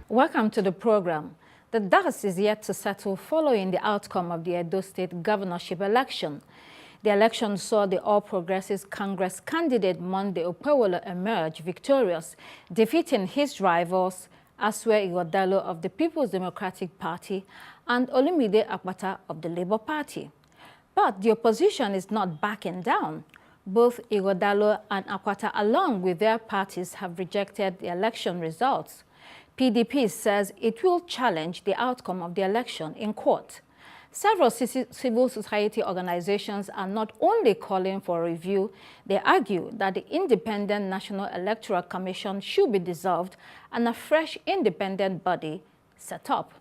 Welcome to the program. The dust is yet to settle following the outcome of the Edo State governorship election. The election saw the All Progressives Congress candidate Monday Okpewolo emerge victorious, defeating his rivals Asue Ighodalo of the People's Democratic Party and Olumide Akpata of the Labour Party. But the opposition is not backing down. Both Ighodalo and Akpata, along with their parties, have rejected the election results. PDP says it will challenge the outcome of the election in court. Several civil society organizations are not only calling for a review, they argue that the Independent National Electoral Commission should be dissolved and a fresh independent body set up.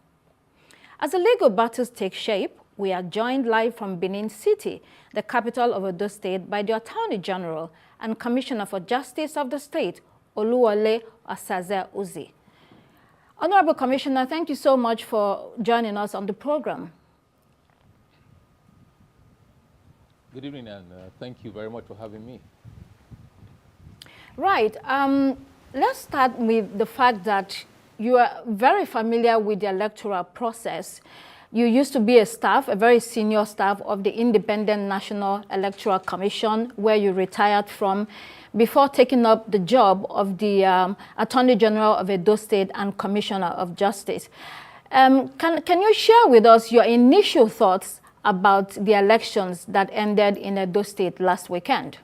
As the legal battles take shape, we are joined live from Benin City, the capital of Edo State, by the Attorney General and Commissioner for Justice of the state, Oluwole Osaze-Uzzi. Honorable Commissioner, thank you so much for joining us on the program. Good evening, and thank you very much for having me. Right. Let's start with the fact that you are very familiar with the electoral process. You used to be a very senior staff of the Independent National Electoral Commission, where you retired from before taking up the job of the Attorney General of Edo State and Commissioner of Justice. Can you share with us your initial thoughts about the elections that ended in Edo State last weekend?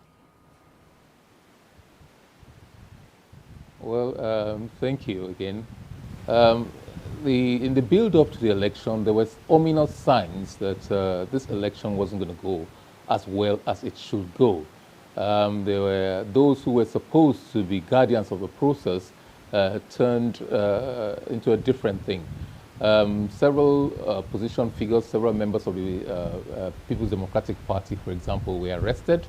Well, thank you again. In the build-up to the election, there was ominous signs that this election wasn't going to go as well as it should go. There were those who were supposed to be guardians of the process turned into a different thing. Several opposition figures, several members of the People's Democratic Party, for example, were arrested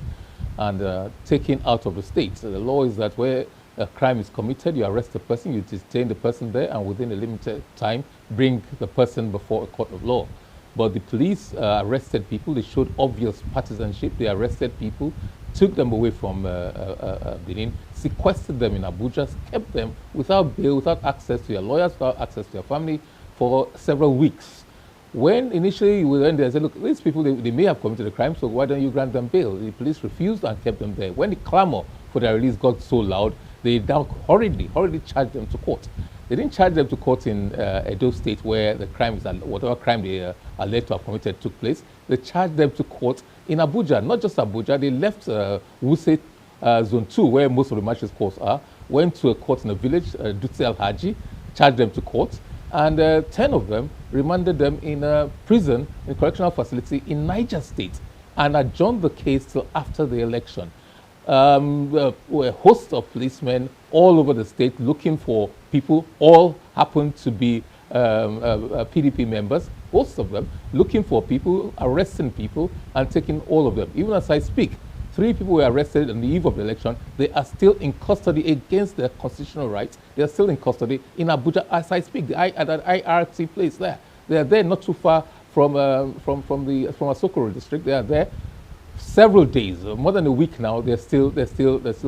and taken out of the state. So the law is that where a crime is committed, you arrest the person, you detain the person there, and within a limited time, bring the person before a court of law. But the police arrested people. They showed obvious partisanship. They arrested people, took them away from Benin, sequestered them in Abuja, kept them without bail, without access to their lawyers, without access to their family, for several weeks. When initially we went there and said, look, these people, they may have committed a crime, so why don't you grant them bail? The police refused and kept them there. When the clamor for their release got so loud, they now hurriedly charged them to court. They didn't charge them to court in Edo State, where the crime is, whatever crime they are alleged to have committed took place. They charged them to court in Abuja, not just Abuja. They left Wuse Zone 2, where most of the magistrate courts are, went to a court in a village, Dutse Al-Haji, charged them to court, and 10 of them remanded them in a prison, in a correctional facility in Niger State, and adjourned the case till after the election. There were a host of policemen all over the state looking for people, all happened to be PDP members, most of them looking for people, arresting people, and taking all of them. Even as I speak, 3 people were arrested on the eve of the election. They are still in custody against their constitutional rights. They are still in custody in Abuja as I speak, at that IRT place there. They are there not too far from Asokoro district. They are there several days, more than a week now. They're still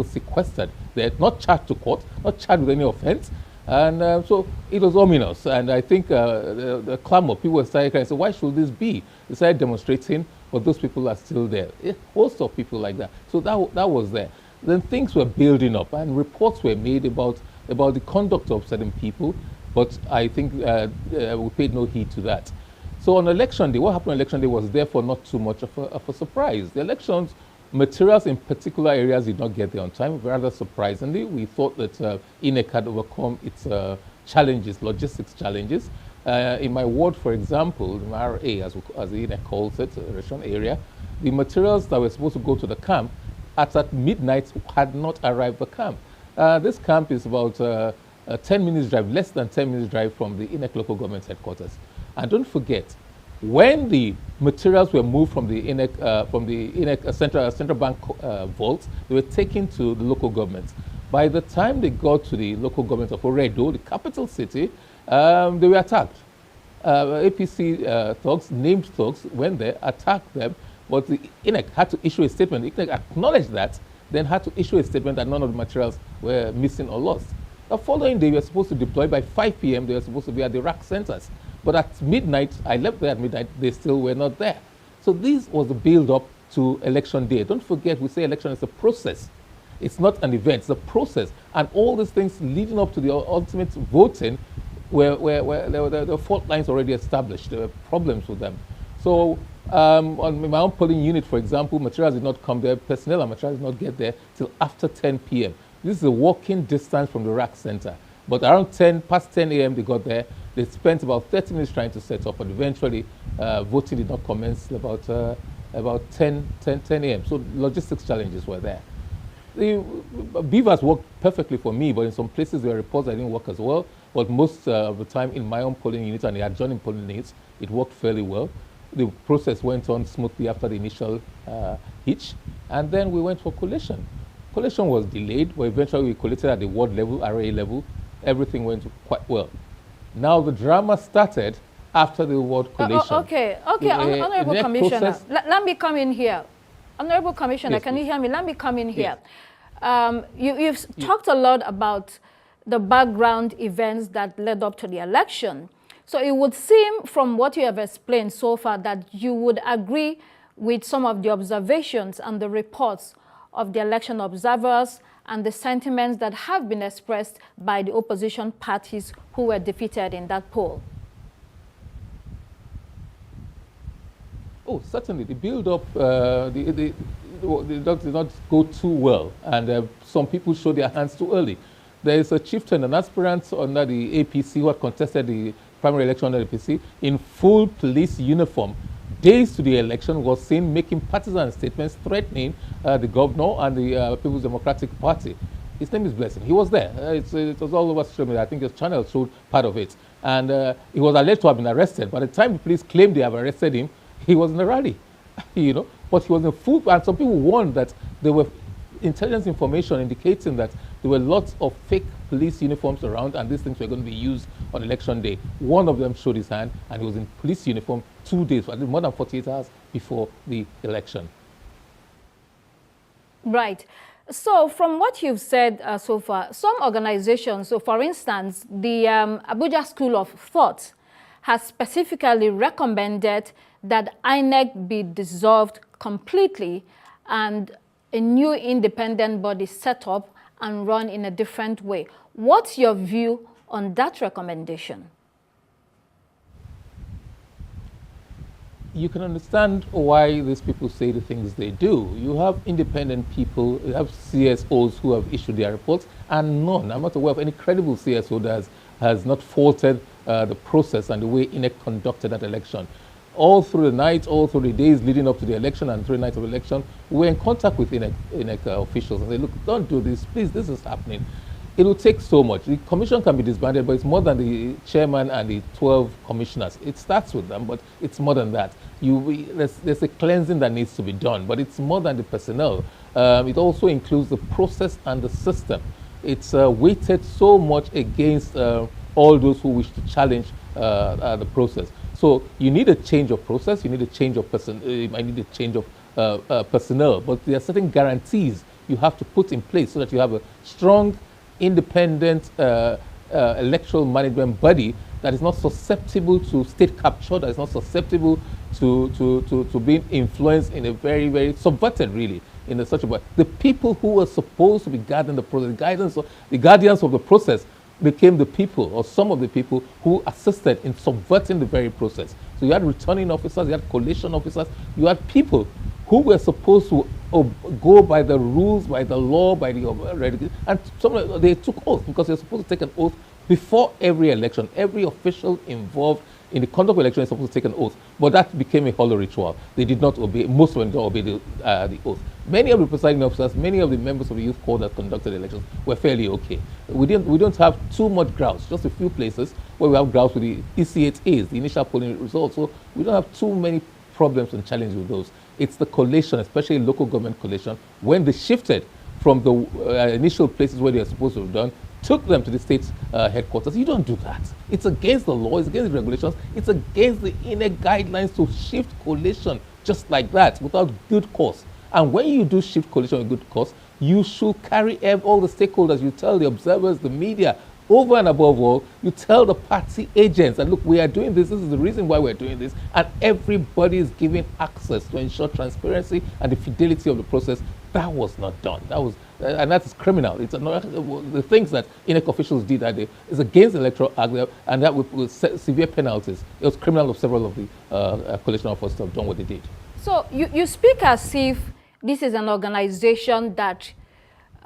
sequestered. They're not charged to court, not charged with any offense. And so it was ominous. And I think the clamor, people started crying, so why should this be? They started demonstrating, but those people are still there. A host of people like that. So that was there. Then things were building up, and reports were made about the conduct of certain people, but I think we paid no heed to that. So on election day, what happened on election day was therefore not too much of a surprise. The elections materials in particular areas did not get there on time. Rather surprisingly, we thought that INEC had overcome its challenges, logistics challenges. In my ward, for example, in RA, as the INEC calls it, Reshon area, the materials that were supposed to go to the camp at midnight had not arrived at the camp. This camp is about 10 minutes drive, less than 10 minutes drive from the INEC local government headquarters. And don't forget, when the materials were moved from the INEC central bank vaults, they were taken to the local governments. By the time they got to the local government of Oredo, the capital city, they were attacked. APC thugs, named thugs, went there, attacked them, but the INEC had to issue a statement. The INEC acknowledged that, then had to issue a statement that none of the materials were missing or lost. The following day, we were supposed to deploy. By 5 p.m., they were supposed to be at the rack centers. But at midnight, I left there at midnight, they still were not there. So this was the build-up to election day. Don't forget, we say election is a process. It's not an event, it's a process. And all these things leading up to the ultimate voting, where there were fault lines already established. There were problems with them. So on my own polling unit, for example, materials did not come there, personnel and materials did not get there till after 10 p.m. This is a walking distance from the rack center. But around past 10 a.m. they got there. They spent about 30 minutes trying to set up, and eventually voting did not commence about 10 a.m. So logistics challenges were there. The beavers worked perfectly for me, but in some places there were reports that didn't work as well. But most of the time in my own polling unit and the adjoining polling units, it worked fairly well. The process went on smoothly after the initial hitch, and then we went for collation. Collation was delayed, but eventually we collated at the ward level, RA level. Everything went quite well. Now the drama started after the ward collation. Okay, Honorable Commissioner, let me come in here. Honorable Commissioner, yes, can you hear me? Let me come in here. You've talked a lot about the background events that led up to the election. So it would seem from what you have explained so far that you would agree with some of the observations and the reports of the election observers and the sentiments that have been expressed by the opposition parties who were defeated in that poll. Oh, certainly. The build-up did not go too well, and some people showed their hands too early. There is a chieftain, an aspirant under the APC who had contested the primary election under the APC in full police uniform. Days to the election was seen making partisan statements threatening the governor and the People's Democratic Party. His name is Blessing. He was there. It was all over social media. I think his channel showed part of it. And he was alleged to have been arrested. By the time the police claimed they have arrested him, he was in a rally, you know. But he was in full, and some people warned that there were intelligence information indicating that there were lots of fake police uniforms around, and these things were going to be used on election day. One of them showed his hand, and he was in police uniform 2 days, more than 48 hours before the election. Right. So from what you've said so far, some organizations, so for instance, the Abuja School of Thought has specifically recommended that INEC be dissolved completely and a new independent body set up and run in a different way. What's your view on that recommendation? You can understand why these people say the things they do. You have independent people, you have CSOs who have issued their reports, and none, I'm not aware of any credible CSO that has not faulted the process and the way INEC conducted that election. All through the night, all through the days leading up to the election and through the night of the election, we were in contact with INEC officials and said, look, don't do this, please, this is happening. It will take so much. The commission can be disbanded, but it's more than the chairman and the 12 commissioners. It starts with them, but it's more than that. There's a cleansing that needs to be done, but it's more than the personnel. It also includes the process and the system. It's weighted so much against all those who wish to challenge the process. So you need a change of process, you need a change of personnel, but there are certain guarantees you have to put in place so that you have a strong, independent electoral management body that is not susceptible to state capture, that is not susceptible to being influenced in a very, very subverted, really, in such a way. The people who were supposed to be guarding the process, the guardians of the process, became the people, or some of the people, who assisted in subverting the very process. So you had returning officers, you had collation officers, you had people who were supposed to go by the rules, by the law, by the and they took oath because they're supposed to take an oath before every election. Every official involved in the conduct of election is supposed to take an oath, but that became a hollow ritual. They did not obey. Most of them did not obey the oath. Many of the presiding officers, many of the members of the youth corps that conducted elections were fairly okay. We don't have too much grounds. Just a few places where we have grounds with the ECHAs, the initial polling results. So we don't have too many problems and challenges with those. It's the collation, especially local government collation, when they shifted from the initial places where they are supposed to have done, took them to the state headquarters. You don't do that. It's against the law, it's against the regulations, it's against the inner guidelines to shift collation just like that without good cause. And when you do shift collation with good cause, You should carry all the stakeholders. You tell the observers, the media, over and above all, you tell the party agents that, look, we are doing this. This is the reason why we're doing this. And everybody is given access to ensure transparency and the fidelity of the process. That was not done. That was, and that is criminal. It's another, the things that INEC officials did that day is against the Electoral Act, and that with severe penalties. It was criminal of several of the coalition officers to have done what they did. So you speak as if this is an organization that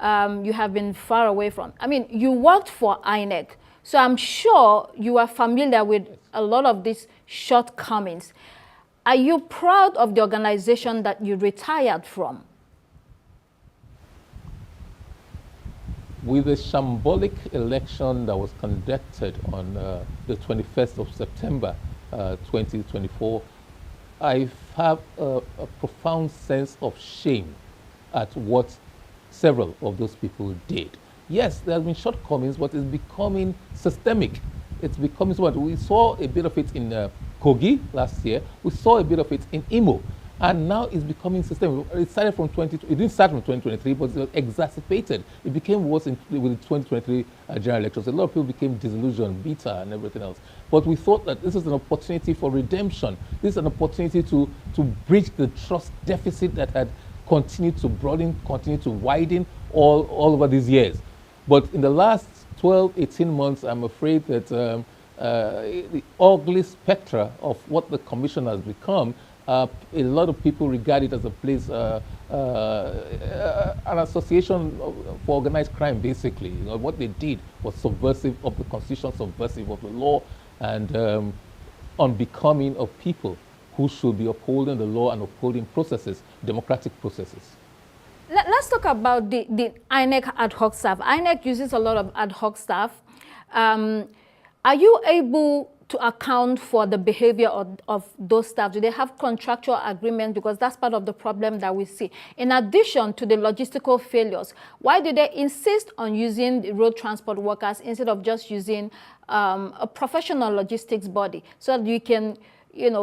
you have been far away from. I mean, you worked for INEC, so I'm sure you are familiar with a lot of these shortcomings. Are you proud of the organization that you retired from? With the shambolic election that was conducted on the 21st of September 2024, I have a profound sense of shame at what several of those people did. Yes, there have been shortcomings, but it's becoming systemic. It's becoming so much. We saw a bit of it in Kogi last year. We saw a bit of it in Imo. And now it's becoming systemic. It started from it didn't start from 2023, but it was exacerbated. It became worse with the 2023 general elections. A lot of people became disillusioned, bitter, and everything else. But we thought that this is an opportunity for redemption. This is an opportunity to bridge the trust deficit that had continued to broaden, continued to widen all over these years. But in the last 12, 18 months, I'm afraid that the ugly spectra of what the commission has become, a lot of people regard it as a place, an association for organized crime, basically. You know, what they did was subversive of the constitution, subversive of the law, and unbecoming of people who should be upholding the law and upholding processes, democratic processes. Let's talk about the INEC ad hoc staff. INEC uses a lot of ad hoc staff. Are you able to account for the behavior of those staff? Do they have contractual agreements? Because that's part of the problem that we see. In addition to the logistical failures, why do they insist on using the road transport workers instead of just using a professional logistics body so that you can,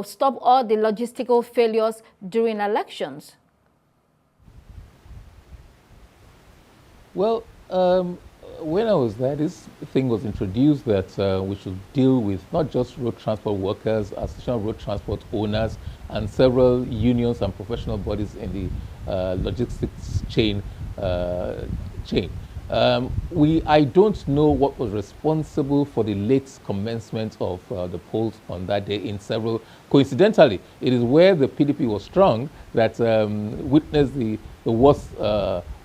stop all the logistical failures during elections? Well, when I was there, this thing was introduced that we should deal with not just road transport workers, association of road transport owners, and several unions and professional bodies in the logistics chain. I don't know what was responsible for the late commencement of the polls on that day in several. Coincidentally, it is where the PDP was strong that witnessed the worst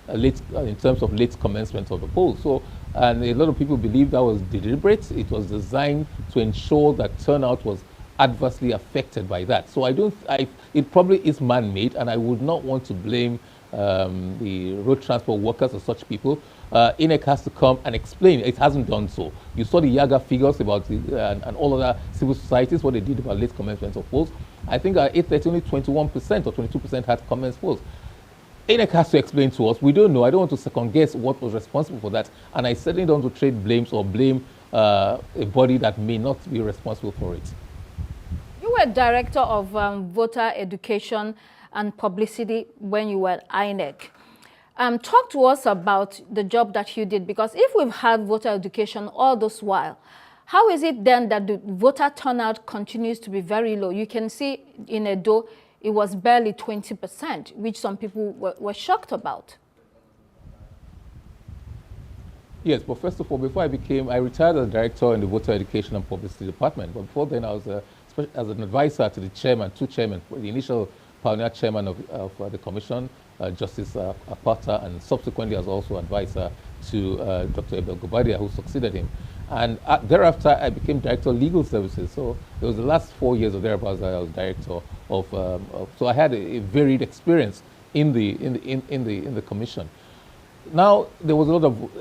in terms of late commencement of the polls. So, and a lot of people believe that was deliberate. It was designed to ensure that turnout was adversely affected by that. So it probably is man-made, and I would not want to blame the road transport workers or such people. INEC has to come and explain. It hasn't done so. You saw the Yaga figures about and all other civil societies, what they did about late commencement of polls. I think at 8:30 only 21% or 22% had commenced polls. INEC has to explain to us. We don't know. I don't want to second guess what was responsible for that. And I certainly don't want to trade blames or blame a body that may not be responsible for it. You were director of voter education and publicity when you were at INEC. Talk to us about the job that you did, because if we've had voter education all this while, how is it then that the voter turnout continues to be very low? You can see in Edo, it was barely 20%, which some people were shocked about. Yes, but first of all, before I retired as director in the voter education and publicity department. But before then, I was as an advisor to the chairman, two chairmen, the initial pioneer chairman of the commission, Justice Apata, and subsequently as also advisor to Dr. Abel Gobadia, who succeeded him. And thereafter, I became director of legal services. So it was the last 4 years or thereabouts that I was director of. So I had a varied experience in the commission. Now there was a lot of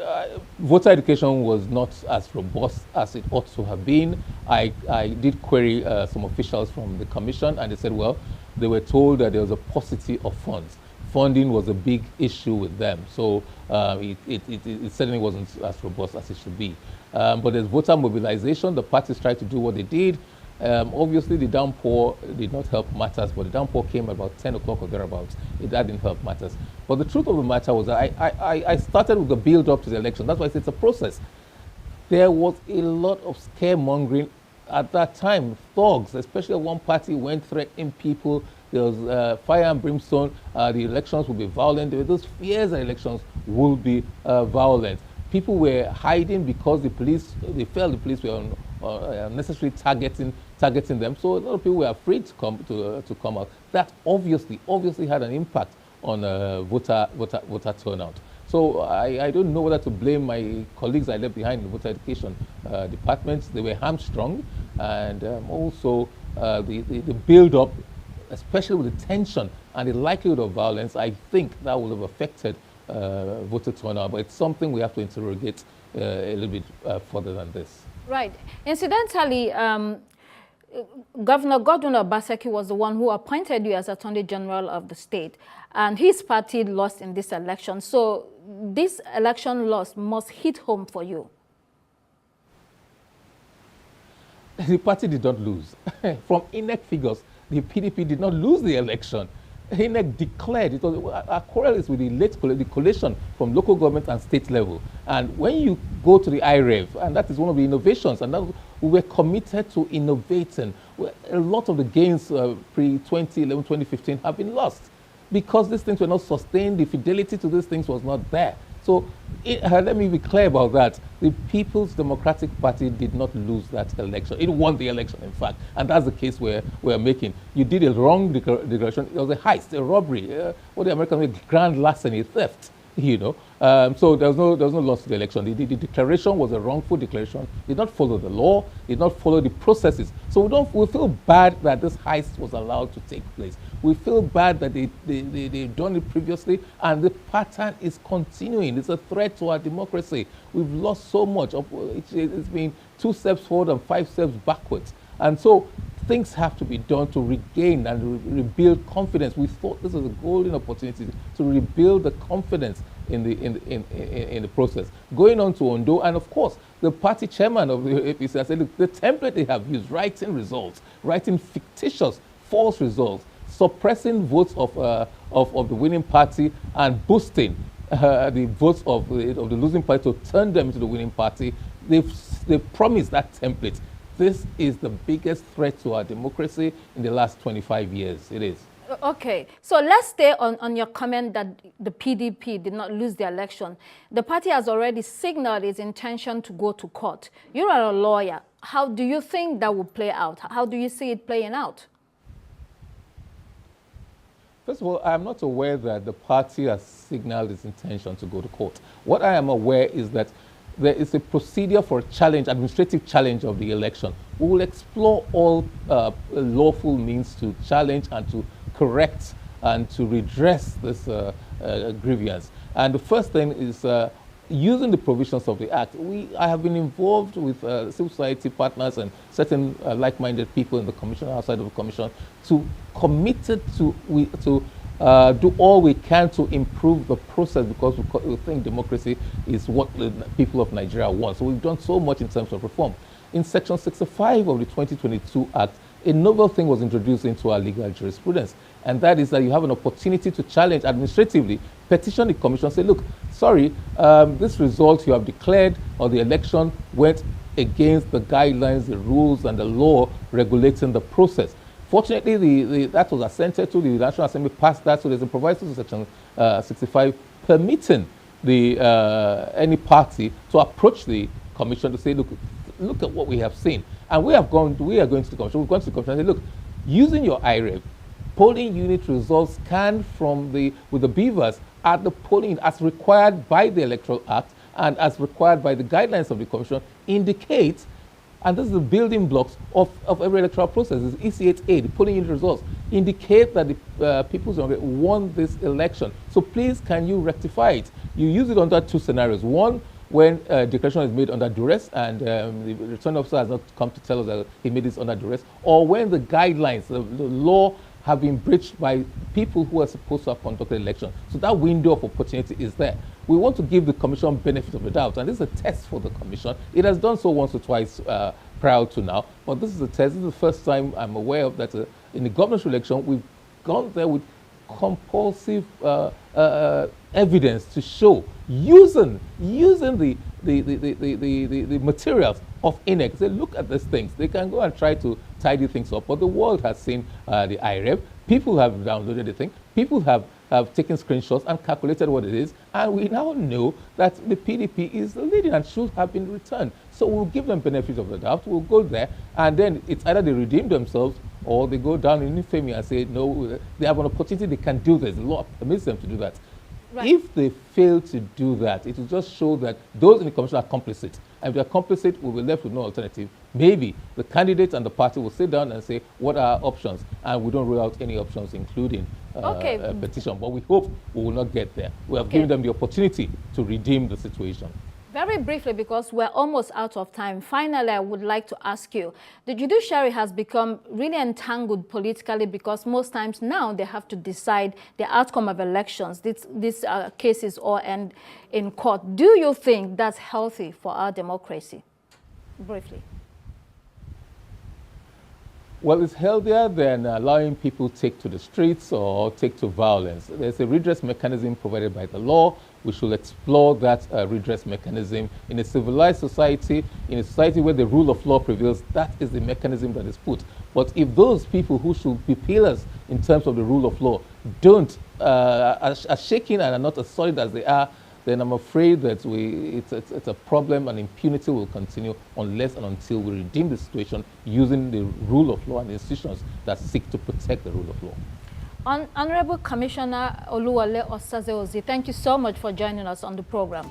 voter education was not as robust as it ought to have been. I did query some officials from the commission, and they said, well, they were told that there was a paucity of funds. Funding was a big issue with them, so it certainly wasn't as robust as it should be. But there's voter mobilization. The parties tried to do what they did. Obviously, the downpour did not help matters, but the downpour came about 10 o'clock or thereabouts. That didn't help matters. But the truth of the matter was that I started with the build-up to the election. That's why it's a process. There was a lot of scaremongering at that time. Thugs, especially one party, went threatening people. There was fire and brimstone. The elections will be violent. There were those fears that elections will be violent. People were hiding because they felt the police were unnecessarily targeting them. So a lot of people were afraid to come out. That obviously had an impact on voter turnout. So I don't know whether to blame my colleagues I left behind in the voter education department. They were hamstrung, and also the build-up, especially with the tension and the likelihood of violence. I think that would have affected voter turnout, but it's something we have to interrogate a little bit further than this. Right. Incidentally, Governor Godwin Obaseki was the one who appointed you as Attorney General of the state, and his party lost in this election. So this election loss must hit home for you. The party did not lose. From INEC figures, the PDP did not lose the election. INEC declared it was our quarrel is with the collation from local government and state level. And when you go to the IREV, and that is one of the innovations, and that we were committed to innovating. A lot of the gains pre-2011, 2015 have been lost because these things were not sustained. The fidelity to these things was not there. So let me be clear about that. The People's Democratic Party did not lose that election. It won the election, in fact. And that's the case we're making. You did a wrong declaration. It was a heist, a robbery, what the Americans call grand larceny, theft, you know. So there was no loss to the election. The declaration was a wrongful declaration. It did not follow the law. It did not follow the processes. So we feel bad that this heist was allowed to take place. We feel bad that they've done it previously, and the pattern is continuing. It's a threat to our democracy. We've lost so much. It's been 2 steps forward and 5 steps backwards. And so things have to be done to regain and rebuild confidence. We thought this was a golden opportunity to rebuild the confidence in the process. Going on to Ondo, and of course, the party chairman of the APC said, look, the template they have used, writing results, writing fictitious, false results, suppressing votes of the winning party and boosting the votes of the losing party to turn them into the winning party. They've promised that template. This is the biggest threat to our democracy in the last 25 years. It is. Okay, so let's stay on your comment that the PDP did not lose the election. The party has already signaled its intention to go to court. You are a lawyer. How do you think that will play out? How do you see it playing out? First of all, I'm not aware that the party has signaled its intention to go to court. What I am aware is that there is a procedure for a challenge, administrative challenge of the election. We will explore all lawful means to challenge and to correct and to redress this grievance. And the first thing is using the provisions of the Act. I have been involved with civil society partners and certain like-minded people in the Commission, outside of the Commission, committed to do all we can to improve the process, because we think democracy is what the people of Nigeria want. So we've done so much in terms of reform. In Section 65 of the 2022 Act, a novel thing was introduced into our legal jurisprudence, and that is that you have an opportunity to challenge administratively, petition the Commission, say, look, sorry, this result you have declared or the election went against the guidelines, the rules, and the law regulating the process. Fortunately, that was assented to. The National Assembly passed that, so there's a proviso to Section 65 permitting any party to approach the Commission to say, look at what we have seen. And we are going to the Commission. We've gone to the Commission and say, look, using your IREV, polling unit results can with the beavers at the polling as required by the Electoral Act and as required by the guidelines of the Commission indicate, and this is the building blocks of every electoral process, is EC8A, the polling unit results, indicate that the People's Democratic won this election. So please, can you rectify it? You use it under 2 scenarios. One, when declaration is made under duress and the returning officer has not come to tell us that he made this under duress, or when the guidelines, the law have been breached by people who are supposed to have conducted the election. So that window of opportunity is there. We want to give the Commission benefit of the doubt, and this is a test for the Commission. It has done so once or twice proud to now. But this is a test. This is the first time I'm aware of that in the governorship election, we've gone there with compulsive evidence to show using the materials of INEC. Say, look at these things. They can go and try to tidy things up, but the world has seen the IREV. People have downloaded the thing. People have taken screenshots and calculated what it is, and we now know that the PDP is leading and should have been returned. So we'll give them benefit of the doubt. We'll go there, and then it's either they redeem themselves or they go down in infamy and say, no, they have an opportunity, they can do this. The law permits them to do that. Right. If they fail to do that, it will just show that those in the commission are complicit. And if they're complicit, we'll be left with no alternative. Maybe the candidate and the party will sit down and say, what are our options? And we don't rule out any options, including a petition. But we hope we will not get there. We have given them the opportunity to redeem the situation. Very briefly, because we're almost out of time, finally, I would like to ask you, the judiciary has become really entangled politically because most times now they have to decide the outcome of elections. These cases all end in court. Do you think that's healthy for our democracy? Briefly. Well, it's healthier than allowing people to take to the streets or take to violence. There's a redress mechanism provided by the law. We should explore that redress mechanism. In a civilized society, in a society where the rule of law prevails, that is the mechanism that is put. But if those people who should be pillars in terms of the rule of law are shaking and are not as solid as they are, then I'm afraid that it's a problem, and impunity will continue unless and until we redeem the situation using the rule of law and institutions that seek to protect the rule of law. Honorable Commissioner Oluwole Osaze-Uzzi, thank you so much for joining us on the program.